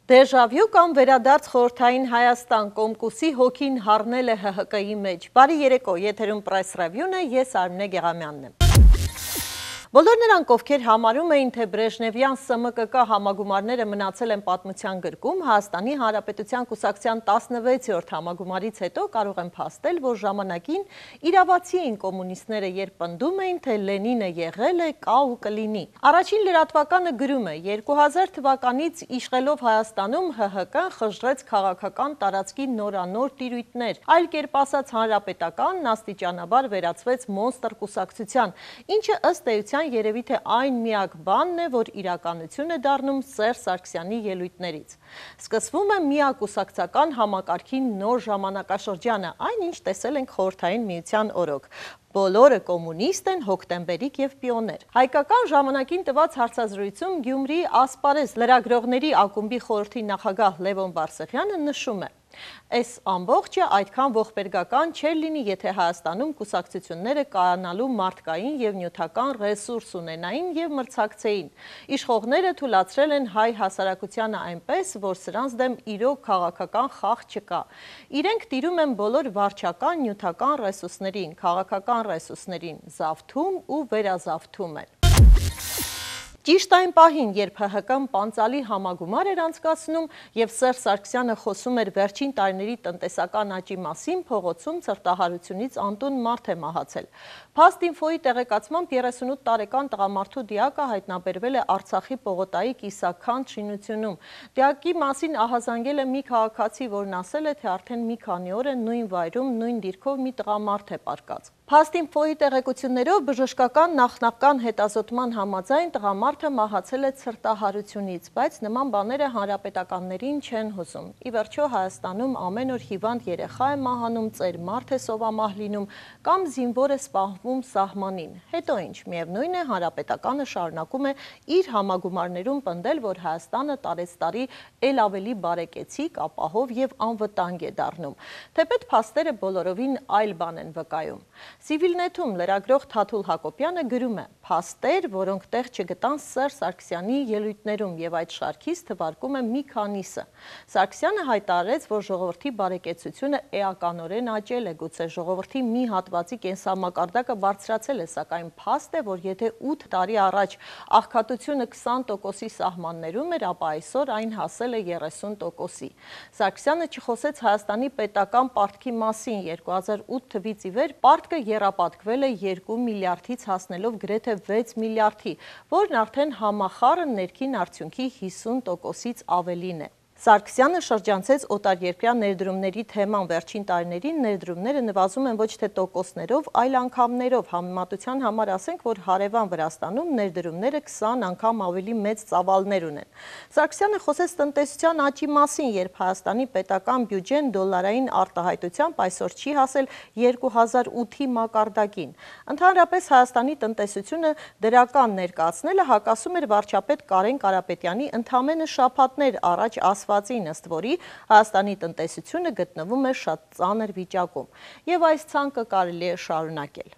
Դեժավյու կամ վերադարձ խորհրդային Հայաստան կոմկուսի հոգին հառնել է ՀՀԿ-ի մեջ։ Բարի երեկո, եթերում պրես ռևյուն է, ես Արմինե Գեղամյանն եմ։ Բոլոր նրանք, ովքեր համարում էին, թե Բրեժնևյան ՍՄԿԿ համագումարները մնացել են պատմության գրկում, Հայաստանի Հանրապետության կուսակցության 16-րդ համագումարից հետո կարող են փաստել, որ ժամանակին իրավացի էին կոմունիստները, երբ պնդում էին, թե Լենինը եղել է, կա ու կլինի։ Առաջին լրատվականը գրում է. 2000 թվականից իշխելով Հայաստանում ՀՀԿ-ն խժռեց քաղաքական տարածքի նորանոր տիրույթներ, այլ կերպ ասած հանրապետականն աստիճանաբար վերածվեց մոնստր կուսակցության, ինչը ըստ էության երևի թե այն միակ բանն է, որ իրականություն է դառնում Սերժ Սարգսյանի ելույթներից։ Սկսվում է միակուսակցական համակարգի նոր ժամանակաշրջանը, այն ինչ տեսել ենք Խորհրդային Միության օրոք։ Բոլորը կոմունիստ են, հոկտեմբերիկ եւ պիոներ։ Հայկական ժամանակին տված հարցազրույցում Գյումրիի ասպարեզ լրագրողների ակումբի խորհրդի նախագահ Լևոն Բարսեղյանը նշում է. Այս ամբողջը այդքան ողբերգական չէր լինի, եթե Հայաստանում կուսակցությունները կայանալու մարդկային եւ նյութական ռեսուրս ունենային եւ մրցակցեին։ Իշխողները թույլատրել են հայ հասարակությանը այնպես, որ սրանց դեմ իրոք քաղաքական խաղ չկա։ Իրենք տիրում են բոլոր վարչական նյութական ռեսուրսներին, քաղաքական ռեսուրսներին, զավթում ու վերազավթում են։ Ճիշտ այն պահին, երբ ՀՀԿ-ն պանծալի համագումար էր անցկացնում եւ Սերժ Սարգսյանը խոսում էր վերջին տարիների տնտեսական աճի մասին, փողոցում ցրտահարությունից անտուն մարդ է մահացել։ Փաստ-ինֆոյի տեղեկացմամբ 38 տարեկան տղամարդու դիակը հայտնաբերվել է Արցախի Պողոտայի Կիսաքանդ շինությունում։ Դիակի մասին ահազանգել է մի քաղաքացի, որն ասել է, թե արդեն մի քանի օր է նույն վայրում, նույն դիրքով մի տղամարդ է պառկած։ Փաստ-ինֆոյի տեղեկություններով բժշկական նախնական հետազոտման համաձայն տղամարդը մահացել է ցրտահարությունից, բայց նման բաները հանրապետականներին չեն հուզում։ Ի վերջո Հայաստանում ամեն օր հիվանդ երեխա է մահանում, ծեր մարդ է սովամահ լինում կամ զինվոր է սպանվում սահմանին։ Հետո ինչ, միևնույն է, հանրապետականը շարունակում է իր համագումարներում պնդել, որ Հայաստանը տարեցտարի ել ավելի բարեկեցիկ, ապահով եւ անվտանգ է դառնում։ Թեպետ փաստերը բոլորովին այլ բան են վկայում։ Civilnet-ում լրագրող Թաթուլ Հակոբյանը գրում է. փաստեր, որոնք տեղ չգտան Սերժ Սարգսյանի ելույթներում եւ այդ շարքից թվարկում է մի քանիսը։ Սարգսյանը հայտարարեց, որ ժողովրդի բարեկեցությունը էականորեն աճել է, գուցե ժողովրդի մի հատվածի կենսամակարդակը բարձրացել է, սակայն փաստ է, որ եթե 8 տարի առաջ աղքատությունը 20%-ի սահմաններում էր, ապա այսօր այն հասել է 30%-ի։ Սարգսյանը չխոսեց Հայաստանի պետական պարտքի մասին, 2008 թվից ի վեր պարտքը եռապատկվել է 2 միլիարդից հասնելով գրեթե 6 միլիարդի, որն արդեն համախառն ներքին արդյունքի 50%-ից ավելին է։ Սարգսյանը շրջանցեց օտարերկրյա ներդրումների թեման, վերջին տարիներին ներդրումները նվազում են ոչ թե տոկոսներով, այլ անգամներով, համեմատության համար ասենք, որ հարևան Վրաստանում ներդրումները 20 անգամ ավելի մեծ ծավալներ ունեն։ Սարգսյանը խոսեց տնտեսության աճի մասին, երբ Հայաստանի պետական բյուջեն դոլարային արտահայտությամբ այսօր չի հասել 2008-ի մակարդակին։ Ընդհանրապես Հայաստանի տնտեսությունը դրական ներկայացնելը հակասում էր վարչապետ Կարեն Կարապետյանի ընդամենը շաբաթներ առաջ ասվածին, ըստ որի Հայաստանի տնտեսությունը գտնվում է շատ ծանր վիճակում, եւ այս ցանկը կարելի է շարունակել։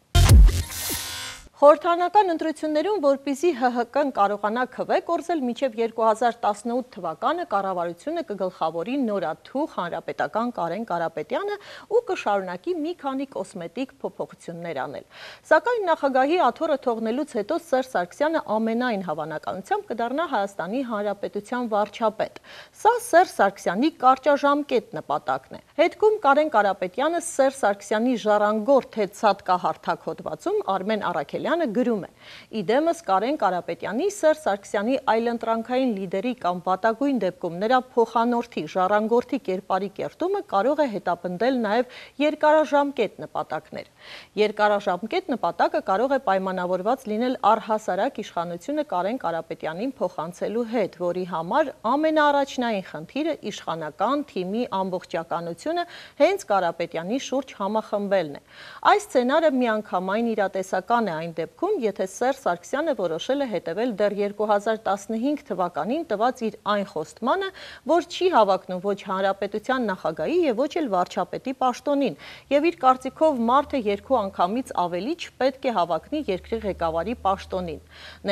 Խորհրդարանական ընտրություններում, որպեսզի ՀՀԿ-ն կարողանա քվե կորզել, մինչև 2018 թվականը կառավարությունը կգլխավորի նորաթուխ հանրապետական Կարեն Կարապետյանը ու կշարունակի մի քանի կոսմետիկ փոփոխություններ անել։ Սակայն նախագահի աթոռը թողնելուց հետո Սերժ Սարգսյանը ամենայն հավանականությամբ կդառնա Հայաստանի Հանրապետության վարչապետ։ Սա Սերժ Սարգսյանի կարճաժամկետ նպատակն է։ Հետքում Կարեն Կարապետյանը Սերժ Սարգսյանի ժառանգորդ թե ցատկահարթակ հոդվածում Արմեն Առաքելյանը գրում է. Իդեմս Կարեն Կարապետյանի Սերժ Սարգսյանի այլընտրանքային լիդերի կամ վատագույն դեպքում նրա փոխանորդի ժառանգորդի կերպարի կերտումը կարող է հետապնդել նաև երկարաժամկետ նպատակներ։ Երկարաժամկետ նպատակը կարող է պայմանավորված լինել առհասարակ իշխանությունը Կարեն Կարապետյանին փոխանցելու հետ, որի համար ամենաառաջնային խնդիրը իշխանական թիմի ամբողջականությունը հենց Կարապետյանի շուրջ համախմբելն է։ Այս սցենարը միանգամայն իրատեսական է, այն դեպքում, եթե Սերժ Սարգսյանը որոշել է հետևել դեռ 2015 թվականին տված իր այն խոստմանը, որ չի հավակնում ոչ հանրապետության նախագահի եւ ոչ էլ վարչապետի պաշտոնին, եւ իր կարծիքով մարդը 2 անգամից ավելի չպետք է հավակնի երկրի ղեկավարի պաշտոնին։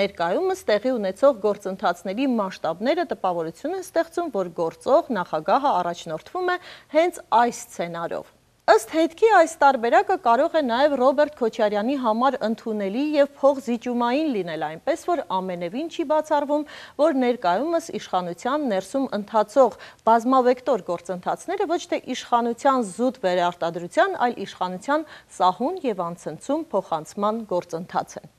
Ներկայումս տեղի ունեցող գործընթացների մասշտաբները տպավորություն են ստեղծում, որ գործող նախագահը առաջնորդվում է հենց այս սցենարով։ Ըստ հետքի այս տարբերակը կարող է նաև Ռոբերտ Քոչարյանի համար ընդունելի եւ փողզիջումային լինել, այնպես որ ամենևին չի բացառվում, որ ներկայումս իշխանության ներսում ընթացող բազմավեկտոր գործընթացները ոչ թե իշխանության զուտ վերարտադրության, այլ իշխանության սահուն եւ անցնցում փոխանցման գործընթաց են։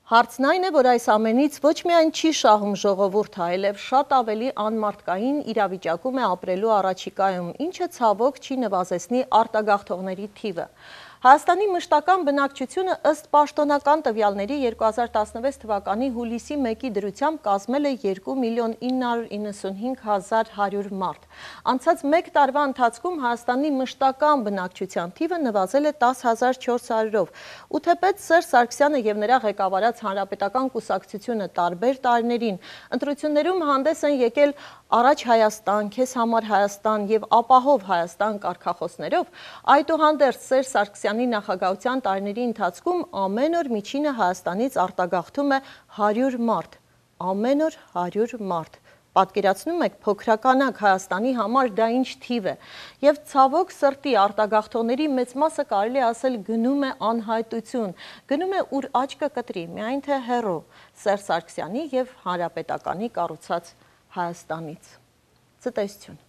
Հարցն այն է, որ այս ամենից ոչ միայն չի շահում ժողովուրդը, այլև շատ ավելի անմարդկային իրավիճակում է ապրելու առաջիկայում, ինչը ցավոք չի նվազեցնի արտագաղթողների թիվը։ Հայաստանի մշտական բնակչությունը ըստ պաշտոնական տվյալների 2016 թվականի հուլիսի 1-ի դրությամբ կազմել է 2.995.100 մարդ։ Անցած մեկ տարվա ընթացքում Հայաստանի մշտական բնակչության թիվը նվազել է 10.400-ով։ Ու թեպետ Սերժ Սարգսյանը եւ նրա ղեկավարած Հանրապետական կուսակցությունը տարբեր տարիներին ընտրություններում հանդես են եկել Առաջ Հայաստան, Քեզ համար Հայաստան եւ Ապահով Հայաստան կարգախոսներով, այդուհանդերձ Սերժ Սարգսյանի նախագահության տարիների ընթացքում ամեն օր միջինը Հայաստանից արտագաղթում է 100 մարդ, ամեն օր 100 մարդ։ Պատկերացնում եք փոքրականակ Հայաստանի համար դա ինչ թիվ է, եւ ցավոք սրտի արտագաղթողների մեծ մասը կարելի է ասել գնում է անհայտություն, գնում է ուր աչքը կտրի, միայն թե հեռու Սերժ Սարգսյանի եւ Հանրապետականի կառուցած Հայաստանից։ Ցտեսություն։